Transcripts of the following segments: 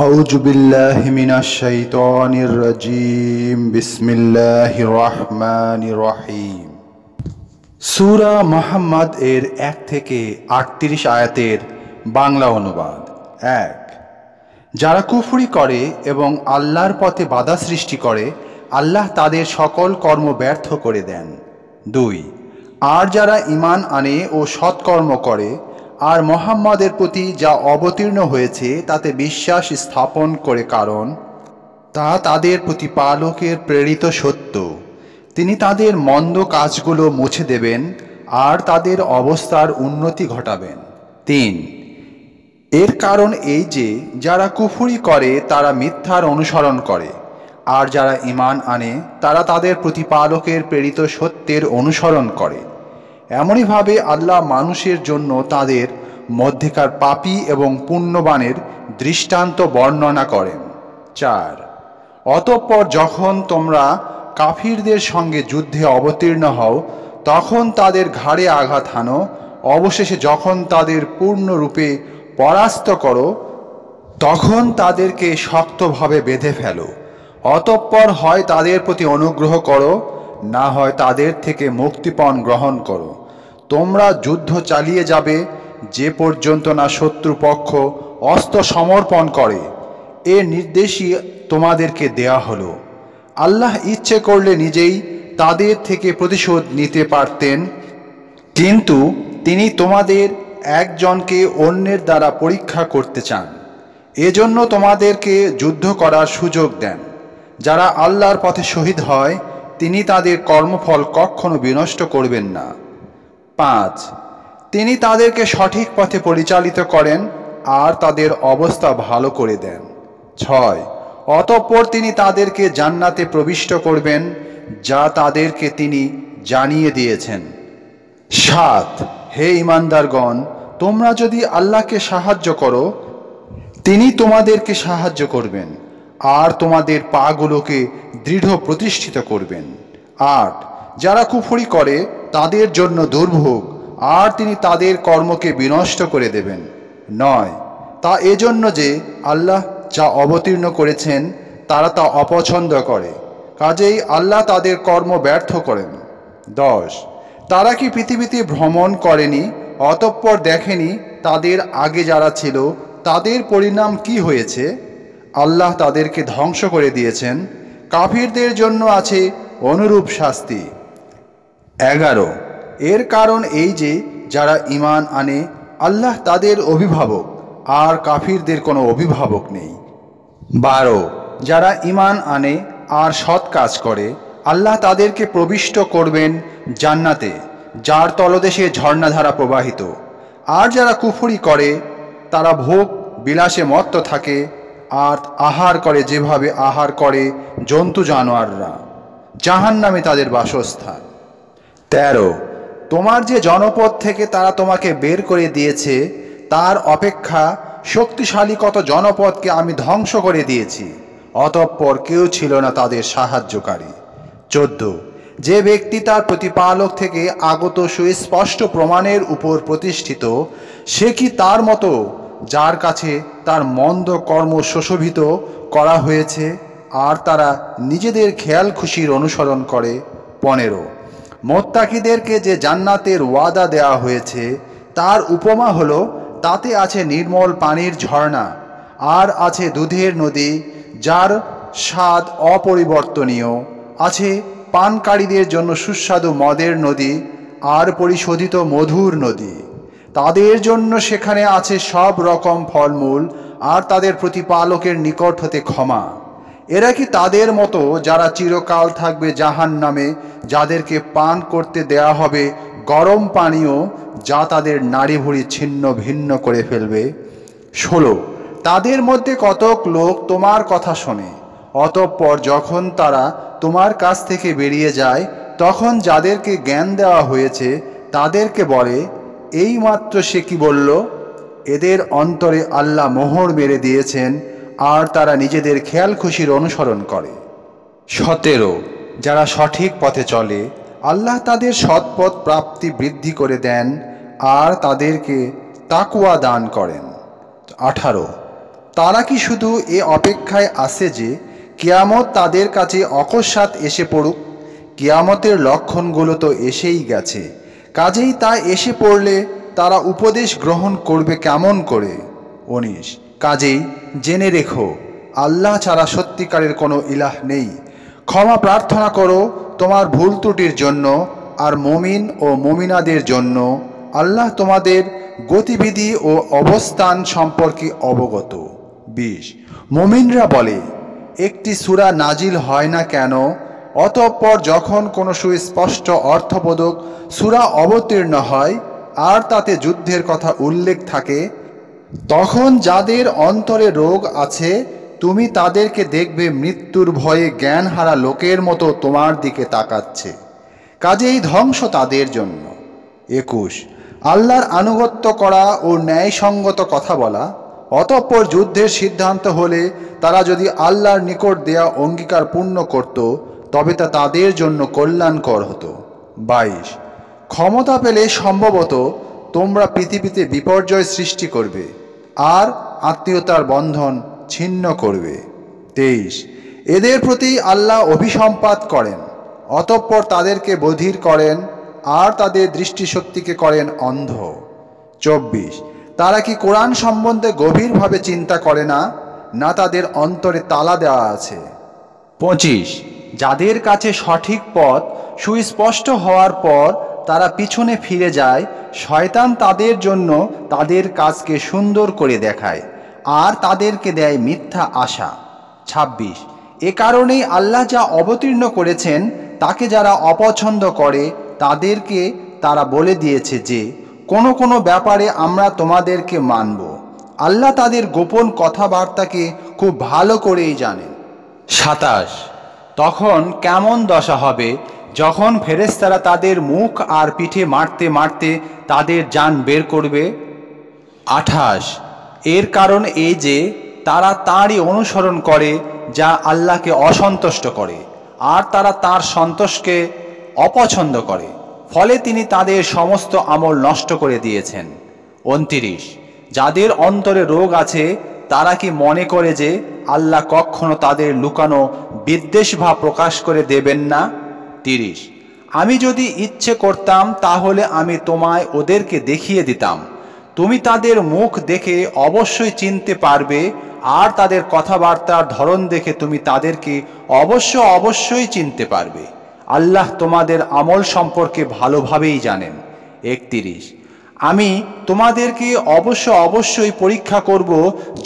আউযু বিল্লাহি মিনাশ শাইতানির রাজীম বিসমিল্লাহির রহমানির রহিম। সূরা মুহাম্মদ এর 1 থেকে 38 আয়াতের বাংলা অনুবাদ। 1। যারা কুফরি করে এবং আল্লাহর পথে বাধা সৃষ্টি করে, আল্লাহ তাদের সকল কর্ম ব্যর্থ করে দেন। 2। আর যারা ঈমান আনে ও সৎকর্ম করে আর মুহাম্মদের প্রতি যা অবতীর্ণ হয়েছে তাতে বিশ্বাস স্থাপন করে, কারণ তা তাদের প্রতিপালকের প্রেরিত সত্য। তিনি তাদের মন্দ কাজগুলো মুছে দেবেন আর তাদের অবস্থার উন্নতি ঘটাবেন। 3। এর কারণ এই যে যারা কুফরি করে তারা মিথ্যার অনুসরণ করে, আর যারা ঈমান আনে তারা তাদের প্রতিপালকের প্রেরিত সত্যের অনুসরণ করে। এমনইভাবে আল্লাহ মানুষের জন্য তাদের মধ্যেকার পাপী এবং পুণ্যবানের দৃষ্টান্ত বর্ণনা করেন। 4। অতঃপর যখন তোমরা কাফিরদের সঙ্গে যুদ্ধে অবতীর্ণ হও তখন তাদের ঘাড়ে আঘাত হানো, অবশেষে যখন তাদের পূর্ণরূপে পরাস্ত করো তখন তাদেরকে শক্তভাবে বেঁধে ফেলো। অতঃপর হয় তাদের প্রতি অনুগ্রহ করো, না হয় তাদের থেকে মুক্তিপণ গ্রহণ করো। তোমরা যুদ্ধ চালিয়ে যাবে যে পর্যন্ত না শত্রুপক্ষ অস্ত্র সমর্পণ করে। এ নির্দেশই তোমাদেরকে দেয়া হলো। আল্লাহ ইচ্ছে করলে নিজেই তাদের থেকে প্রতিশোধ নিতে পারতেন, কিন্তু তিনি তোমাদের একজনকে অন্যের দ্বারা পরীক্ষা করতে চান। এজন্য তোমাদেরকে যুদ্ধ করার সুযোগ দেন। যারা আল্লাহর পথে শহীদ হয় তিনি তাদের কর্মফল কখনো বিনষ্ট করবেন না। 5। তিনি তাদেরকে সঠিক পথে পরিচালিত করেন আর তাদের অবস্থা ভালো করে দেন। 6। অতঃপর তিনি তাদেরকে জান্নাতে প্রবিষ্ট করবেন যা তাদেরকে তিনি জানিয়ে দিয়েছেন। 7। হে ঈমানদারগণ, তোমরা যদি আল্লাহকে সাহায্য করো তিনি তোমাদেরকে সাহায্য করবেন আর তোমাদের পাগুলোকে দৃঢ় প্রতিষ্ঠিত করবেন। 8। যারা কুফরি করে তাদের জন্য দুর্ভোগ, আর তিনি তাদের কর্মকে বিনষ্ট করে দেবেন। 9। তা এজন্য যে আল্লাহ যা অবতীর্ণ করেছেন তারা তা অপছন্দ করে, কাজেই আল্লাহ তাদের কর্ম ব্যর্থ করেন। 10। তারা কি পৃথিবীতে ভ্রমণ করেনি, অতঃপর দেখেনি তাদের আগে যারা ছিল তাদের পরিণাম কি হয়েছে? আল্লাহ তাদেরকে ধ্বংস করে দিয়েছেন। কাফিরদের জন্য আছে অনুরূপ শাস্তি। 11। এর কারণ এই যে যারা ঈমান আনে আল্লাহ তাদের অভিভাবক আর কাফিরদের কোনো অভিভাবক নেই। 12। যারা ঈমান আনে আর সৎ কাজ করে আল্লাহ তাদেরকে প্রবিষ্ট করবেন জান্নাতে, যার তলদেশে ঝর্ণাধারা প্রবাহিত। আর যারা কুফরি করে তারা ভোগ বিলাসে মত্ত থাকে আর আহার করে যেভাবে আহার করে জন্তু জানোয়াররা, জাহান্নামে তাদের বাসস্থান। 13। তোমার যে জনপদ থেকে তারা তোমাকে বের করে দিয়েছে তার অপেক্ষা শক্তিশালী কত জনপদকে আমি ধ্বংস করে দিয়েছি, অতঃপর কেউ ছিল না তাদের সাহায্যকারী। 14। যে ব্যক্তি তার প্রতিপালক থেকে আগত সুস্পষ্ট প্রমাণের উপর প্রতিষ্ঠিত, সে কি তার মতো যার কাছে তার মন্দ কর্ম সুশোভিত করা হয়েছে আর তারা নিজেদের খেয়াল খুশির অনুসরণ করে? 15। মোত্তাকিদেরকে যে জান্নাতের ওয়াদা দেওয়া হয়েছে তার উপমা হলো, তাতে আছে নির্মল পানির ঝর্ণা আর আছে দুধের নদী যার স্বাদ অপরিবর্তনীয়, আছে পানকারীদের জন্য সুস্বাদু মদের নদী আর পরিশোধিত মধুর নদী। তাদের জন্য সেখানে আছে সব রকম ফলমূল আর তাদের প্রতিপালকের নিকট হতে ক্ষমা। এরা কি তাদের মতো যারা চিরকাল থাকবে জাহান্নামে, যাদেরকে পান করতে দেয়া হবে গরম পানীয় যা তাদের নাড়িভুড়ি ছিন্ন ভিন্ন করে ফেলবে? 16। তাদের মধ্যে কতক লোক তোমার কথা শোনে, অতঃপর যখন তারা তোমার কাছ থেকে বেরিয়ে যায় তখন যাদেরকে জ্ঞান দেওয়া হয়েছে তাদেরকে বলে, এইমাত্র সে কি বলল? এদের অন্তরে আল্লাহ মোহর মেরে দিয়েছেন আর তারা নিজেদের খেয়াল খুশির অনুসরণ করে। 17। যারা সঠিক পথে চলে আল্লাহ তাদের সৎপথ প্রাপ্তি বৃদ্ধি করে দেন আর তাদেরকে তাকওয়া দান করেন। 18। তারা কি শুধু এ অপেক্ষায় আছে যে কিয়ামত তাদের কাছে অকস্মাৎ এসে পড়ুক? কিয়ামতের লক্ষণগুলো তো এসেই গেছে, কাজেই তা এসে পড়লে তারা উপদেশ গ্রহণ করবে কেমন করে? 19 কাজেই জেনে রেখো, আল্লাহ ছাড়া সত্যিকারের কোনো ইলাহ নেই। ক্ষমা প্রার্থনা করো তোমার ভুল ত্রুটির জন্য আর মুমিন ও মুমিনাদের জন্য। আল্লাহ তোমাদের গতিবিধি ও অবস্থান সম্পর্কে অবগত। 20 মুমিনরা বলে, একটি সূরা নাজিল হয় না কেন? অতঃপর যখন কোনো সুস্পষ্ট অর্থবোধক সূরা অবতীর্ণ হয় আর তাতে যুদ্ধের কথা উল্লেখ থাকে, তখন যাদের অন্তরে রোগ আছে তুমি তাদেরকে দেখবে মৃত্যুর ভয়ে জ্ঞানহারা লোকের মতো তোমার দিকে তাকাচ্ছে। কাজেই ধ্বংস তাদের জন্য। 21 আল্লাহর আনুগত্য করা ও ন্যায়সঙ্গত কথা বলা। অতঃপর যুদ্ধের সিদ্ধান্ত হলে তারা যদি আল্লাহর নিকট দেয়া অঙ্গীকার পূর্ণ করত তবে তা তাদের জন্য কল্যাণকর হতো। 22 ক্ষমতা পেলে সম্ভবত তোমরা পৃথিবীতে বিপর্যয় সৃষ্টি করবে আর আত্মীয়তার বন্ধন ছিন্ন করবে। 23 এদের প্রতি আল্লাহ অভিসম্পাত করেন, অতঃপর তাদেরকে বধির করেন আর তাদের দৃষ্টিশক্তিকে করেন অন্ধ। 24 তারা কি কোরআন সম্বন্ধে গভীরভাবে চিন্তা করে না? না তাদের অন্তরে তালা দেওয়া আছে? 25 যাদের কাছে সঠিক পথ সুস্পষ্ট হওয়ার পর তারা পিছনে ফিরে যায়, শয়তান তাদের জন্য তাদের কাজকে সুন্দর করে দেখায় আর তাদেরকে দেয় মিথ্যা আশা। 26 এ কারণেই আল্লাহ যা অবতীর্ণ করেছেন তাকে যারা অপছন্দ করে তাদেরকে তারা বলে দিয়েছে যে কোনো কোনো ব্যাপারে আমরা তোমাদেরকে মানব। আল্লাহ তাদের গোপন কথাবার্তাকে খুব ভালো করেই জানেন। 27 তখন কেমন দশা হবে যখন ফেরেশতারা তাদের মুখ আর পিঠে মারতে মারতে তাদের জান বের করবে। 28 এর কারণ এই যে তারা তাঁরই অনুসরণ করে যা আল্লাহকে অসন্তুষ্ট করে আর তারা তাঁর সন্তোষকে অপছন্দ করে, ফলে তিনি তাদের সমস্ত আমল নষ্ট করে দিয়েছেন। 29 যাদের অন্তরে রোগ আছে তারা কি মনে করে যে আল্লাহ কখনো তাদের লুকানো বিদ্বেষভাব প্রকাশ করে দেবেন না? 30 আমি যদি ইচ্ছে করতাম তাহলে আমি তোমায় ওদেরকে দেখিয়ে দিতাম, তুমি তাদের মুখ দেখে অবশ্যই চিনতে পারবে আর তাদের কথাবার্তার ধরন দেখে তুমি তাদেরকে অবশ্যই চিনতে পারবে। আল্লাহ তোমাদের আমল সম্পর্কে ভালোভাবেই জানেন। 31 আমি তোমাদেরকে অবশ্যই পরীক্ষা করব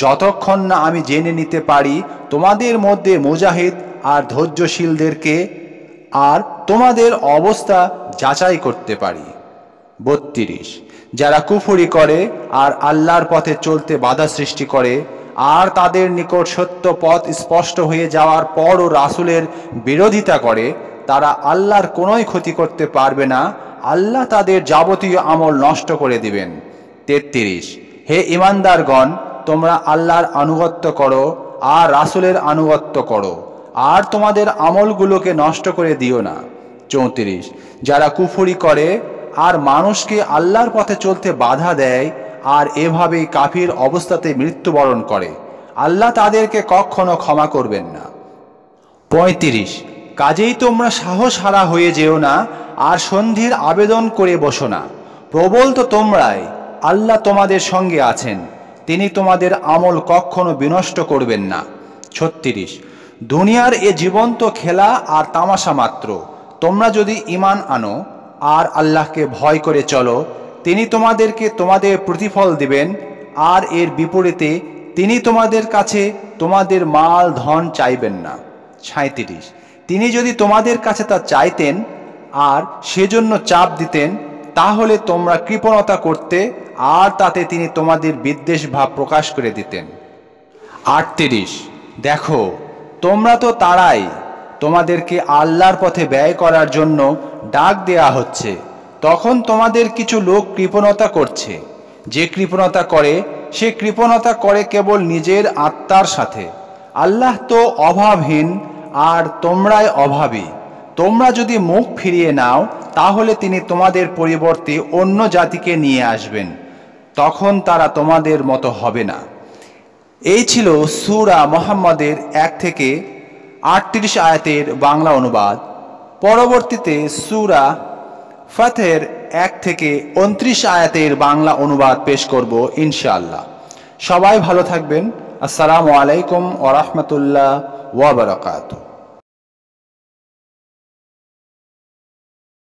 যতক্ষণ না আমি জেনে নিতে পারি তোমাদের মধ্যে মুজাহিদ আর ধৈর্যশীলদেরকে, আর তোমাদের অবস্থা যাচাই করতে পারি। 32 যারা কুফরি করে আর আল্লাহর পথে চলতে বাধা সৃষ্টি করে আর তাদের নিকট সত্য পথ স্পষ্ট হয়ে যাওয়ার পরও রাসূলের বিরোধিতা করে, তারা আল্লাহর কোনোই ক্ষতি করতে পারবে না, আল্লাহ তাদের যাবতীয় আমল নষ্ট করে দিবেন। 33 হে ঈমানদারগণ, তোমরা আল্লাহর আনুগত্য করো আর রাসূলের আনুগত্য করো আর তোমাদের আমলগুলোকে নষ্ট করে দিও না। 34 যারা কুফরি করে আর মানুষকে আল্লাহর পথে চলতে বাধা দেয় আর এভাবেই কাফির অবস্থাতে মৃত্যুবরণ করে, আল্লাহ তাদেরকে কখনো ক্ষমা করবেন না। 35 কাজেই তোমরা সাহস হারা হয়ে যেও না আর সন্ধির আবেদন করে বসো না, প্রবল তো তোমরাই, আল্লাহ তোমাদের সঙ্গে আছেন, তিনি তোমাদের আমল কখনো বিনষ্ট করবেন না। 36 দুনিয়ার এ জীবন্ত খেলা আর তামাশা মাত্র, তোমরা যদি ঈমান আনো আর আল্লাহকে ভয় করে চলো তিনি তোমাদেরকে তোমাদের প্রতিফল দিবেন আর এর বিপরীতে তিনি তোমাদের কাছে তোমাদের মাল ধন চাইবেন না। 37 তিনি যদি তোমাদের কাছে তা চাইতেন আর সেজন্য চাপ দিতেন তাহলে তোমরা কৃপণতা করতে আর তাতে তিনি তোমাদের বিদ্বেষ ভাব প্রকাশ করে দিতেন। 38 দেখো তোমরা তো তারাই, তোমাদেরকে আল্লাহর পথে ব্যয় করার জন্য ডাক দেয়া হচ্ছে, তখন তোমাদের কিছু লোক কৃপণতা করছে, যে কৃপণতা করে সে কৃপণতা করে কেবল নিজের আত্মার সাথে, আল্লাহ তো অভাবহীন আর তোমরাই অভাবী, তোমরা যদি মুখ ফিরিয়ে নাও তাহলে তিনি তোমাদের পরিবর্তে অন্য জাতিকে নিয়ে আসবেন, তখন তারা তোমাদের মতো হবে না। এই ছিল সূরা মুহাম্মদের 1 থেকে 38 আয়াতের বাংলা অনুবাদ। পরবর্তীতে সূরা ফাতহের 1 থেকে 29 আয়াতের বাংলা অনুবাদ পেশ করব ইনশাআল্লাহ। সবাই ভালো থাকবেন। আসসালামু আলাইকুম ওয়া রাহমাতুল্লাহ ওয়া বারাকাতুহু।